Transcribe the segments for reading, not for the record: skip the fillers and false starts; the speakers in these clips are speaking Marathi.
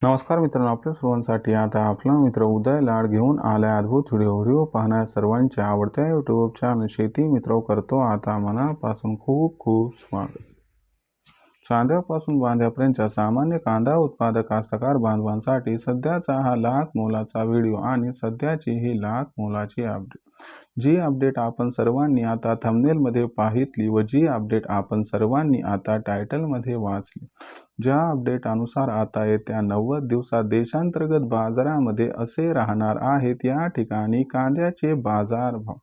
नमस्कार मित्रांनो, आपल्या सर्वांसाठी आता आपला मित्र उदय लाड घेऊन आलाय अद्भुत व्हिडिओ पाहण्या सर्वांच्या आवडत्या यूट्यूब चॅनल शेती मित्र करतो आता मनापासून खूप खूप स्वागत। कांद्यापासून बांध्यापर्यंतच्या सामान्य कांदा उत्पादक कास्तकार बांधवांसाठी सध्याचा हा लाख मोलाचा व्हिडिओ आणि सध्याची ही लाख मोलाची अपडेट। जी अपडेट आपण सर्वांनी आता थंबनेलमध्ये पाहितली व जी अपडेट आपण सर्वांनी आता टायटलमध्ये वाचली, ज्या अपडेट अनुसार आता येत्या 90 दिवसात देशांतर्गत बाजारामध्ये असे राहणार आहेत या ठिकाणी कांद्याचे बाजारभाव।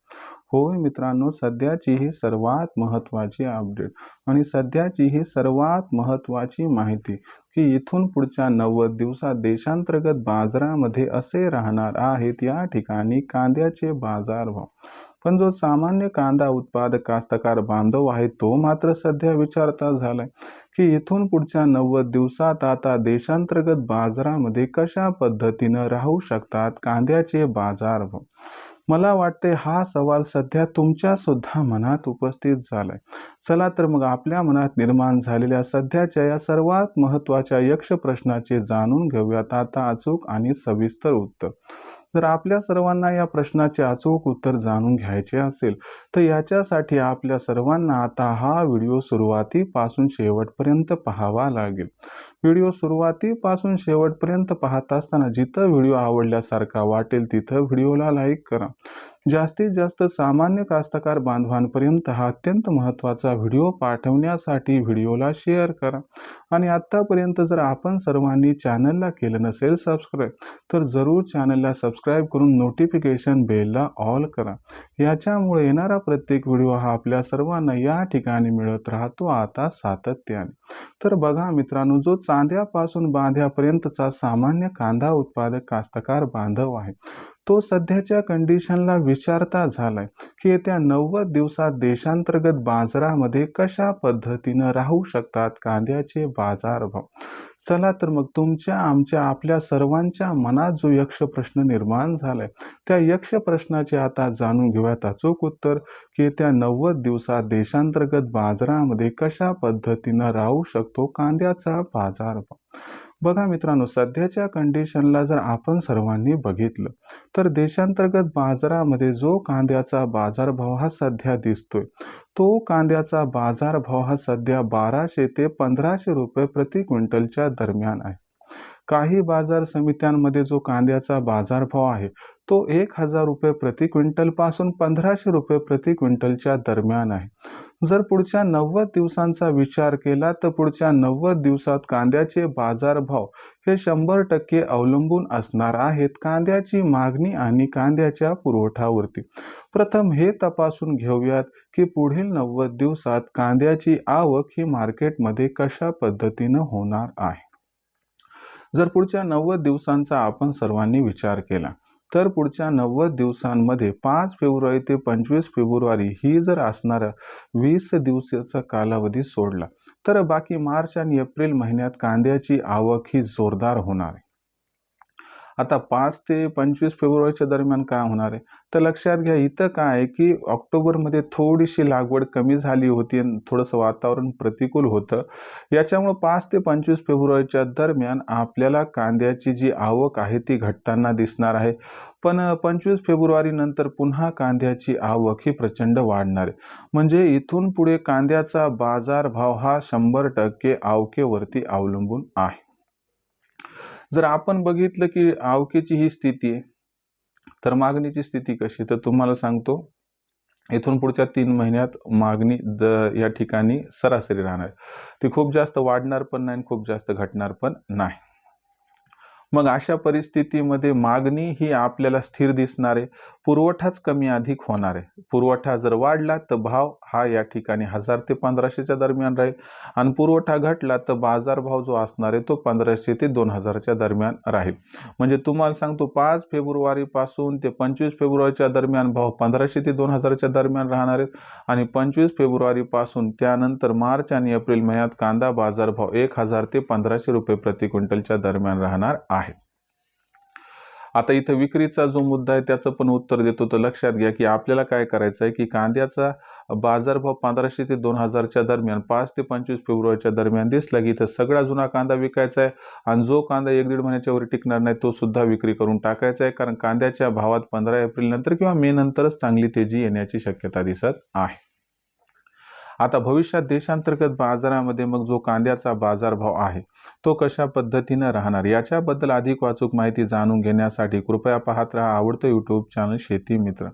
होय मित्रांनो, सध्याची ही सर्वात महत्त्वाची अपडेट आणि सध्याची ही सर्वात महत्त्वाची माहिती की इथून पुढच्या 90 दिवसात देशांतर्गत बाजारामध्ये असे राहणार आहेत या ठिकाणी कांद्याचे बाजारभाव। पण जो सामान्य कांदा उत्पादक कास्तकार बांधव आहे तो मात्र सध्या विचारता झालाय की इथून पुढच्या 90 दिवसात आता देशांतर्गत बाजारामध्ये कशा पद्धतीनं राहू शकतात कांद्याचे बाजारभाव। मला वाटते हा सवाल सध्या तुमच्या सुद्धा मनात उपस्थित झालाय। चला तर मग आपल्या मनात निर्माण झालेल्या सध्याच्या या सर्वात महत्त्वाच्या यक्ष प्रश्नाचे जाणून घेऊयात आता अचूक आणि सविस्तर उत्तर। जर आपल्या सर्वांना या प्रश्नाचे अचूक उत्तर जाणून घ्यायचे असेल तर याच्यासाठी आपल्या सर्वांना आता हा व्हिडिओ सुरुवातीपासून शेवटपर्यंत पाहावा लागेल। व्हिडिओ सुरुवातीपासून शेवटपर्यंत पाहत असताना जिथं व्हिडिओ आवडल्यासारखा वाटेल तिथं व्हिडिओला लाईक करा। जास्तीत जास्त सामान्य कास्तकार बांधवांपर्यंत हा अत्यंत महत्त्वाचा व्हिडिओ पाठवण्यासाठी व्हिडिओला शेअर करा आणि आत्तापर्यंत जर आपण सर्वांनी चॅनलला केलं नसेल सबस्क्राईब तर जरूर चॅनलला सबस्क्राईब करून नोटिफिकेशन बेलला ऑल करा। याच्यामुळे येणारा प्रत्येक व्हिडिओ हा आपल्या सर्वांना या ठिकाणी मिळत राहतो आता सातत्याने। तर बघा मित्रांनो, जो चांद्यापासून बांध्यापर्यंतचा सामान्य कांदा उत्पादक कास्तकार बांधव आहे तो सध्याच्या कंडिशनला विचारता झालाय की येत्या 90 दिवसात देशांतर्गत बाजारामध्ये कशा पद्धतीनं राहू शकतात कांद्याचे बाजारभाव। चला तर मग तुमच्या आमच्या आपल्या सर्वांच्या मनात जो यक्ष प्रश्न निर्माण झालाय त्या यक्ष प्रश्नाचे आता जाणून घेऊयात अचूक उत्तर की येत्या 90 दिवसात देशांतर्गत बाजारामध्ये कशा पद्धतीनं राहू शकतो कांद्याचा बाजारभाव। बघा मित्रांनो, सध्याच्या कंडिशनला जर आपण सर्वांनी बघितलं तर देशांतर्गत बाजारामध्ये जो कांद्याचा बाजारभाव हा सध्या दिसतोय तो कांद्याचा बाजारभाव हा सध्या 1200 ते 1500 रुपये प्रति क्विंटलच्या दरम्यान आहे। काही बाजार समित्यांमध्ये जो कांद्याचा बाजारभाव आहे तो 1000 रुपये प्रति क्विंटल पासून 1500 रुपये प्रति क्विंटलच्या दरम्यान आहे। जर पुढच्या 90 दिवसांचा विचार केला तर पुढच्या 90 दिवसात कांद्याचे बाजारभाव हे 100% अवलंबून असणार आहेत कांद्याची मागणी आणि कांद्याच्या पुरवठ्यावरती। प्रथम हे तपासून घेऊयात की पुढील 90 दिवसात कांद्याची आवक ही मार्केटमध्ये कशा पद्धतीनं होणार आहे। जर पुढच्या 90 दिवसांचा आपण सर्वांनी विचार केला तर पुढच्या 90 दिवसांमध्ये 5 फेब्रुवारी ते 25 फेब्रुवारी ही जर असणारा 20 दिवसाचा कालावधी सोडला तर बाकी मार्च आणि एप्रिल महिन्यात कांद्याची आवक ही जोरदार होणार आहे। आता 5 ते 25 फेब्रुवारीच्या दरम्यान काय होणार आहे तर लक्षात घ्या, इथं काय आहे की ऑक्टोबरमध्ये थोडीशी लागवड कमी झाली होती आणि थोडंसं वातावरण प्रतिकूल होतं। याच्यामुळे 5 ते 25 फेब्रुवारीच्या दरम्यान आपल्याला कांद्याची जी आवक आहे ती घटताना दिसणार आहे। पण 25 फेब्रुवारी नंतर पुन्हा कांद्याची आवक ही प्रचंड वाढणार आहे। म्हणजे इथून पुढे कांद्याचा बाजारभाव हा 100% आवकेवरती अवलंबून आहे। जर आपण बघितलं की आवकेची ही स्थिती आहे तर मागणीची स्थिती कशी तर तुम्हाला सांगतो, इथून पुढच्या 3 महिन्यात मागणी या ठिकाणी सरासरी राहणार। ती खूप जास्त वाढणार पण नाही, खूप जास्त घटणार पण नाही। मग अशा परिस्थितीमध्ये मागणी ही आपल्याला स्थिर दिसणार आहे, पुरवठाच कमी अधिक होणार आहे। पुरवठा जर वाढला तर भाव हा या ठिकाणी 1000 ते 1500च्या दरम्यान राहील आणि पुरवठा घटला तर बाजारभाव जो असणार आहे तो 1500 ते 2000च्या दरम्यान राहील। म्हणजे तुम्हाला सांगतो 5 फेब्रुवारी पासून ते 25 फेब्रुवारीच्या दरम्यान भाव 1500 ते 2000च्या दरम्यान राहणार आहेत आणि 25 फेब्रुवारी पासून त्यानंतर मार्च आणि एप्रिल महिन्यात कांदा बाजारभाव 1000 ते 1500 रुपये प्रति क्विंटलच्या दरम्यान राहणार आहे। आता इथं विक्रीचा जो मुद्दा आहे त्याचं पण उत्तर देतो। तर लक्षात घ्या की आपल्याला काय करायचं आहे की कांद्याचा बाजारभाव 1500 ते 2000च्या दरम्यान 5 ते 25 फेब्रुवारीच्या दरम्यान दिसला की इथं सगळा जुना कांदा विकायचा आहे आणि जो कांदा 1-1.5 महिन्याच्या वर टिकणार नाही तो सुद्धा विक्री करून टाकायचा आहे, कारण कांद्याच्या भावात 15 एप्रिल नंतर किंवा मे नंतरच चांगली तेजी येण्याची शक्यता दिसत आहे. आता भविष्यात देशांतर्गत बाजारामध्ये मग जो कांद्याचा बाजारभाव आहे तो कशा पद्धतीनं राहणार याच्याबद्दल अधिक अचूक माहिती जाणून घेण्यासाठी कृपया पाहत राहा आवडतं यूट्यूब चॅनल शेती मित्र.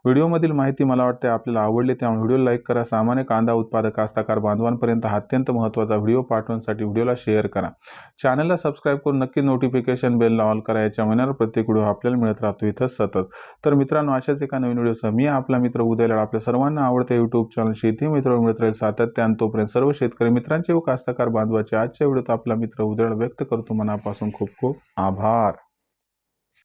व्हिडिओमधील माहिती मला वाटते आपल्याला आवडली, त्यामुळे व्हिडिओ लाईक करा. सामान्य कांदा उत्पादक कास्तकार बांधवांपर्यंत हा अत्यंत महत्त्वाचा व्हिडिओ पाठवण्यासाठी व्हिडिओला शेअर करा. चॅनलला सबस्क्राईब करून नक्की नोटिफिकेशन बेल ऑल करा. याच्या महिन्यावर प्रत्येक व्हिडिओ आपल्याला मिळत राहतो इथं सतत. तर मित्रांनो, अशाच एका नवीन व्हिडिओसह मी आपला मित्र उदय लाड आपल्या सर्वांना आवडते यूट्यूब चॅनल शेती मित्र मिळत राहील सातत्याने. तोपर्यंत सर्व शेतकरी मित्रांचे व कास्तकार बांधवाचे आजच्या व्हिडिओत आपला मित्र उदय लाड व्यक्त करतो मनापासून खूप खूप आभार.